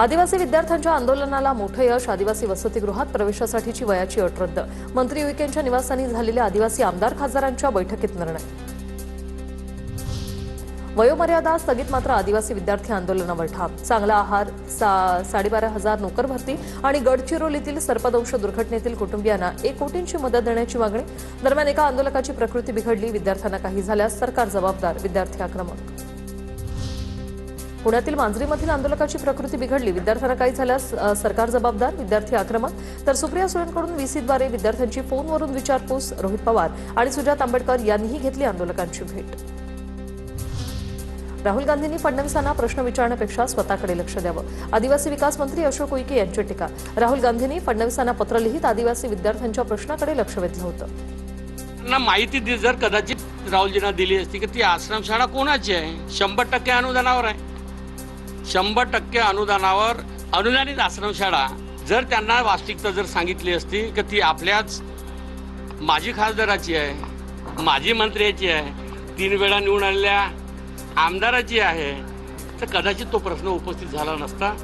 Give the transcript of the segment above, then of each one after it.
आदिवासी विद्यार्थ्यांच्या आंदोलनाला मोठं यश. आदिवासी वसतिगृहात प्रवेशासाठीची वयाची अट रद्द. मंत्री उईकेंच्या निवासस्थानी झालेल्या आदिवासी आमदार खासदारांच्या बैठकीत निर्णय. वयोमर्यादा स्थगित, मात्र आदिवासी विद्यार्थी आंदोलनावर ठाम. चांगला आहार, 12,500 नोकर भरती आणि गडचिरोलीतील सर्पदंश दुर्घटनेतील कुटुंबियांना 1 कोटींची मदत देण्याची मागणी. दरम्यान एका आंदोलकाची प्रकृती बिघडली. विद्यार्थ्यांना काही झाल्यास सरकार जबाबदार. विद्यार्थी आक्रमक. पुण्यातील मांजरीमधील आंदोलकाची प्रकृती बिघडली. विद्यार्थ्यांना काही झाल्यास सरकार जबाबदार. विद्यार्थी आक्रमक. तर सुप्रिया सुळेंकडून व्हीसीद्वारे विद्यार्थ्यांची फोनवरून विचारपूस. रोहित पवार आणि सुजात आंबेडकर यांनीही घेतली आंदोलकांची भेट. राहुल गांधींनी फडणवीसांना प्रश्न विचारण्यापेक्षा स्वतःकडे लक्ष द्यावं. आदिवासी विकास मंत्री अशोक उईके यांची टीका. राहुल गांधींनी फडणवीसांना पत्र लिहित आदिवासी विद्यार्थ्यांच्या प्रश्नाकडे लक्ष वेधलं होतं. त्यांना माहिती जर कदाचित राहुलजींना दिली असती की ती आश्रमशाळा कोणाची आहे, 100% अनुदानावर आहे. 100% अनुदानावर अनुदानित आश्रमशाळा जर त्यांना वास्तविकता जर सांगितली असती की ती आपल्याच माजी खासदाराची आहे, माजी मंत्र्याची आहे, 3 वेळा निवडून आलेल्या आमदाराची आहे, तर कदाचित तो प्रश्न उपस्थित झाला नसता.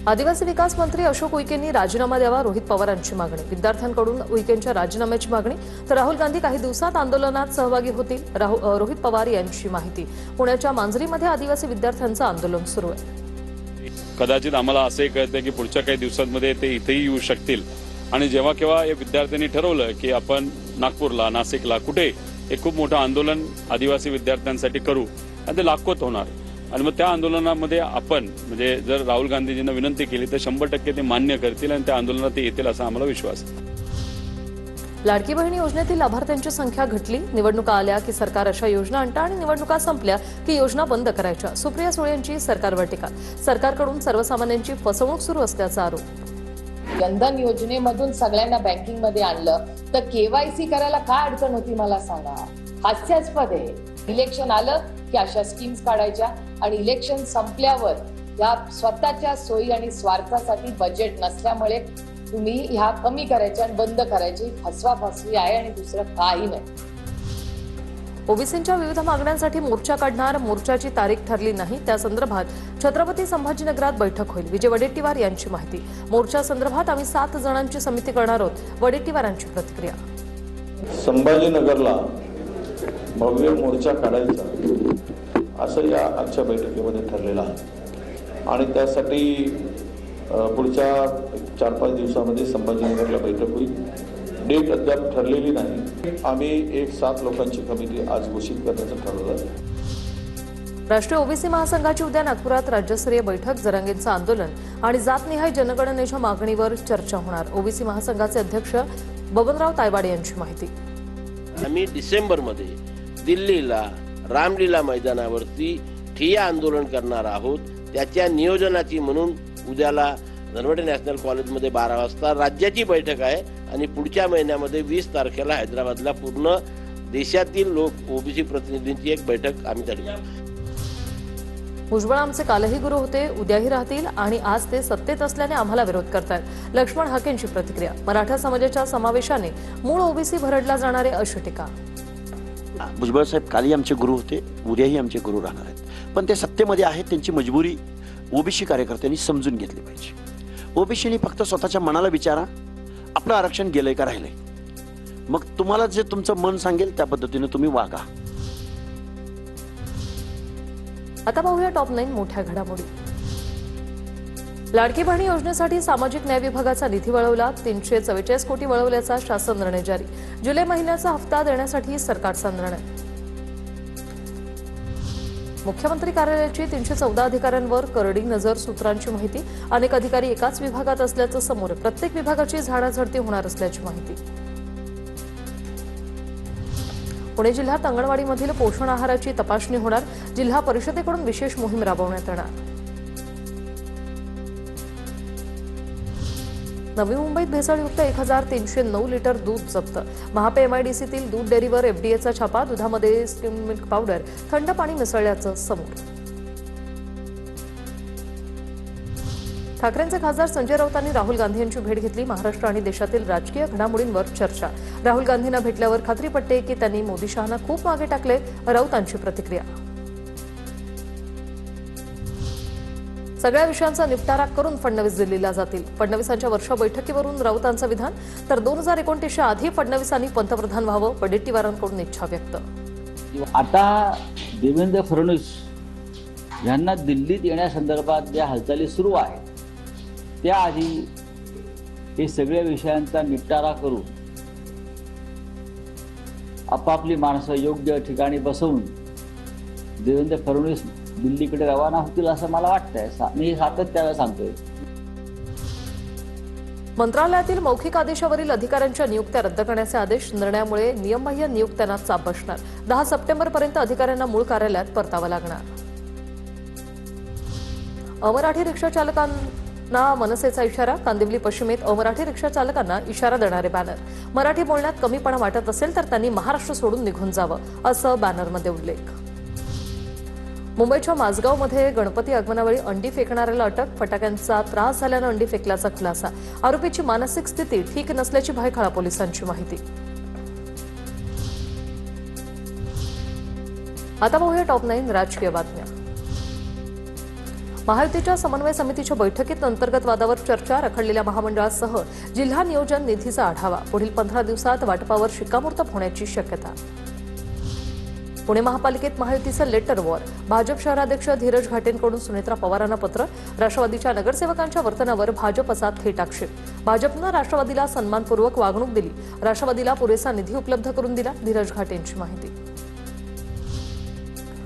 आदिवासी विकास मंत्री अशोक उईकेंनी राजीनामा द्यावा. रोहित पवारांची मागणी. विद्यार्थ्यांकडून उईकेंच्या राजीनाम्याची मागणी. तर राहुल गांधी काही दिवसात आंदोलनात सहभागी होतील. रोहित पवार यांची माहिती. पुण्याच्या मांजरीमध्ये आदिवासी विद्यार्थ्यांचं आंदोलन सुरू आहे. कदाचित आम्हाला असंही कळतं की पुढच्या काही दिवसांमध्ये ते इथेही येऊ शकतील आणि जेव्हा केव्हा या विद्यार्थ्यांनी ठरवलं की आपण नागपूरला, नाशिकला, कुठे एक खूप मोठं आंदोलन आदिवासी विद्यार्थ्यांसाठी करू आणि ते लाखोत होणार आणि मग त्या आंदोलनामध्ये आपण म्हणजे जर राहुल गांधीजींना विनंती केली तर 100% ते मान्य करतील आणि त्या आंदोलनात ते येतील असा आम्हाला विश्वास आहे. लाडकी बहीण योजनेतील लाभार्थ्यांची संख्या घटली. निवडणुका आल्या की सरकार अशा योजना आणतं आणि निवडणुका संपल्या की योजना बंद करायच्या. सुप्रिया सुळे यांची सरकारवर टीका. सरकारकडून सर्वसामान्यांची फसवणूक सुरू असल्याचा आरोप. जनधन योजनेमधून सगळ्यांना बँकिंग मध्ये आणलं तर केवायसी करायला काय अडचण होती मला सांगा. हास्यास्पद आहे. इलेक्शन आलं की अशा स्कीम्स काढायच्या आणि इलेक्शन संपल्यावर या स्वतःच्या सोयी आणि स्वार्थासाठी बजेट नसल्यामुळे तुम्ही ह्या कमी करायच्या आणि बंद करायची फसवाफसवी आहे आणि दुसरं काही नाही. ओबीसींच्या विविध मागण्यांसाठी मोर्चा काढणार. मोर्चाची तारीख ठरली नाही. त्या संदर्भात छत्रपती संभाजीनगरात बैठक होईल. विजय वडेट्टीवार यांची माहिती. मोर्चा संदर्भात आम्ही 7 जणांची समिती करणार आहोत. वडेट्टीवारांची प्रतिक्रिया. संभाजीनगरला भव्य मोर्चा काढायचा असं या आजच्या बैठकीमध्ये ठरलेलं आहे आणि त्यासाठी पुढच्या 4-5 दिवसामध्ये संभाजीनगरला बैठक होईल. डेट अद्याप ठरलेली नाही. आम्ही 7 लोकांची कमिटी आज घोषित करण्याचं ठरवलं आहे. राष्ट्रीय ओबीसी महासंघाची उद्या नागपुरात राज्यस्तरीय बैठक. जरांगेंचं आंदोलन आणि जातनिहाय जनगणनेच्या मागणीवर चर्चा होणार. ओबीसी महासंघाचे अध्यक्ष बबनराव तायवाडे यांची माहिती. आम्ही डिसेंबरमध्ये दिल्लीला रामलीला मैदानावरती ठिय्या आंदोलन करणार आहोत. त्याच्या नियोजनाची म्हणून उद्याला धनवटे नॅशनल कॉलेजमध्ये 12 वाजता राज्याची बैठक आहे आणि पुढच्या महिन्यामध्ये 20 तारखेला हैदराबादला पूर्ण देशातील ओबीसी प्रतिनिधींची एक बैठक आम्ही ठरवली. भुजबळ आमचे कालही गुरु होते, उद्याही राहतील आणि आज ते सत्तेत असल्याने आम्हाला विरोध करतायत. लक्ष्मण हाकेंची प्रतिक्रिया. मराठा समाजाच्या समावेशाने मूळ ओबीसी भरडला जाणारे अशी टीका. भुजबळ साहेब कालही आमचे गुरु होते, उद्याही आमचे गुरु राहणार आहेत. पण ते सत्तेमध्ये आहेत, त्यांची मजबुरी ओबीसी कार्यकर्त्यांनी समजून घेतली पाहिजे. ओबीसीनी फक्त स्वतःच्या मनाला विचारा, आपलं आरक्षण गेलंय का राहिलंय. मग तुम्हाला जे तुमचं मन सांगेल त्या पद्धतीने तुम्ही वागा. आता पाहूया टॉप 9 मोठ्या घडामोडी. लाडकी बहीण योजनेसाठी सामाजिक न्याय विभागाचा निधी वळवला. 344 कोटी वळवल्याचा शासन निर्णय जारी. जुलै महिन्याचा हप्ता देण्यासाठी सरकारचा निर्णय. मुख्यमंत्री कार्यालयाची 314 अधिकाऱ्यांवर करडी नजर. सूत्रांची माहिती. अनेक अधिकारी एकाच विभागात असल्याचं समोर. प्रत्येक विभागाची झाडाझडती होणार असल्याची माहिती. पुणे जिल्ह्यात अंगणवाडीमधील पोषण आहाराची तपासणी होणार. जिल्हा परिषदेकडून विशेष मोहीम राबवण्यात येणार. नवी मुंबईत भेसळयुक्त 1309 लिटर दूध जप्त. महापे एमआयडीसीतील दूध डेअरीवर एफडीएचा छापा. दुधामध्ये स्किम मिल्क पावडर, थंड पाणी मिसळल्याचं समोर. ठाकरेंचे खासदार संजय राऊतांनी राहुल गांधी यांची भेट घेतली. महाराष्ट्र आणि देशातील राजकीय घडामोडींवर चर्चा. राहुल गांधींना भेटल्यावर खात्री पटते की त्यांनी मोदी शहांना खूप मागे टाकले. राऊतांची प्रतिक्रिया. सगळ्या विषयांचा निपटारा करून फडणवीस दिल्लीला जातील. फडणवीसांच्या वर्षा बैठकीवरून राऊतांचं विधान. तर 2029च्या आधी फडणवीसांनी पंतप्रधान व्हावं, वडेट्टीवारांकडून इच्छा व्यक्त. आता देवेंद्र फडणवीस यांना दिल्लीत येण्यासंदर्भात ज्या हालचाली सुरू आहेत त्याआधी हे सगळ्या विषयांचा निपटारा करून आपापली माणसं योग्य ठिकाणी बसवून देवेंद्र फडणवीस दिल्लीकडे रवाना होतील असं मला वाटतंय. मी सातत्यानं सांगतोय. मंत्रालयातील मौखिक आदेशावरील अधिकाऱ्यांच्या नियुक्त्या रद्द करण्याचे आदेश. निर्णयामुळे नियमबाह्य नियुक्त्यांना चाप बसणार. 10 सप्टेंबरपर्यंत अधिकाऱ्यांना मूळ कार्यालयात परतावं लागणार. अमराठी रिक्षा चालकांना मनसेचा इशारा. कांदिवली पश्चिमेत अमराठी रिक्षा चालकांना इशारा देणारे बॅनर. मराठी बोलण्यात कमीपणा वाटत असेल तर त्यांनी महाराष्ट्र सोडून निघून जावं, असं बॅनरमध्ये उल्लेख. मुंबईच्या माझगावमध्ये गणपती आगमनावेळी अंडी फेकणाऱ्याला अटक. फटाक्यांचा त्रास झाल्यानं अंडी फेकल्याचा खुलासा. आरोपीची मानसिक स्थिती ठीक नसल्याची भायखळा पोलिसांची माहिती. आता पाहूया टॉप 9 राजकीय बातम्या. महायुतीच्या समन्वय समितीच्या बैठकीत अंतर्गत वादावर चर्चा. रखडलेल्या महामंडळासह जिल्हा नियोजन निधीचा आढावा. पुढील 15 दिवसात वाटपावर शिक्कामोर्तब होण्याची शक्यता. पुणे महापालिकेत महायुतीचं लेटर वॉर. भाजप शहराध्यक्ष धीरज घाटेंकडून सुनेत्रा पवारांना पत्र. राष्ट्रवादीच्या नगरसेवकांच्या वर्तनावर भाजपचा थेट आक्षेप. भाजपनं राष्ट्रवादीला सन्मानपूर्वक वागणूक दिली. राष्ट्रवादीला पुरेसा निधी उपलब्ध करून दिला. धीरज घाटेंची माहिती.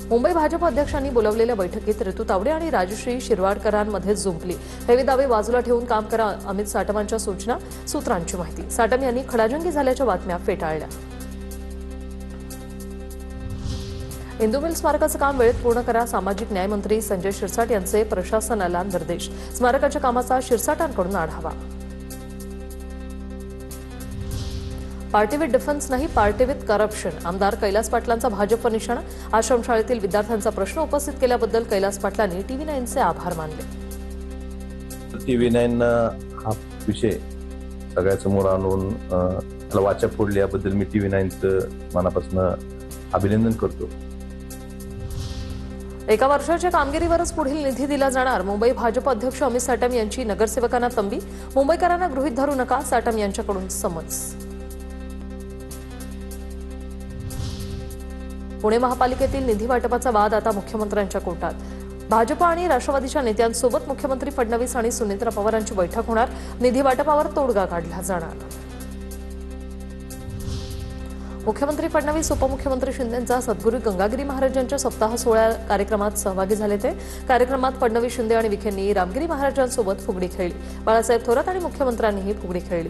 मुंबई भाजप अध्यक्षांनी बोलावलेल्या बैठकीत ऋतू तावडे आणि राजश्री शिरवाडकरांमध्ये जुंपली. हेवे दावे बाजूला ठेवून काम करा, अमित साटमांच्या सूचना. सूत्रांची माहिती. साटम यांनी खडाजंगी झाल्याच्या बातम्या फेटाळल्या. इंदू मिल स्मारकाचं काम वेळेत पूर्ण करा. सामाजिक न्याय मंत्री संजय शिरसाट यांचे प्रशासनाला निर्देश. स्मारकाच्या कामाचा शिरसाटांकडून आढावा. पार्टी विथ डिफेन्स नाही, पार्टी विथ करप्शन. आमदार कैलास पाटलांचा भाजपवर निशाणा. आश्रमशाळेतील विद्यार्थ्यांचा प्रश्न उपस्थित केल्याबद्दल कैलास पाटलांनी TV9चे आभार मानले. TV9 हा विषय सगळ्यासमोर आणून त्याला वाचा फोडली याबद्दल मी TV9चं मनापासून अभिनंदन करतो. एका वर्षाच्या कामगिरीवरच पुढील निधी दिला जाणार. मुंबई भाजप अध्यक्ष अमित साटम यांची नगरसेवकांना तंबी. मुंबईकरांना गृहीत धरू नका, साटम यांच्याकडून समज. पुणे महापालिकेतील निधी वाटपाचा वाद आता मुख्यमंत्र्यांच्या कोर्टात. भाजप आणि राष्ट्रवादीच्या नेत्यांसोबत मुख्यमंत्री फडणवीस आणि सुनेत्रा पवारांची बैठक होणार. निधी वाटपावर तोडगा काढला जाणार. मुख्यमंत्री फडणवीस उपमुख्यमंत्री शिंदेंचा सद्गुरू गंगागिरी महाराजांच्या सप्ताह सोहळ्या कार्यक्रमात सहभागी झाले. ते कार्यक्रमात फडणवीस, शिंदे आणि विखेंनी रामगिरी महाराजांसोबत फुगडी खेळली. बाळासाहेब थोरात आणि मुख्यमंत्र्यांनीही फुगडी खेळली.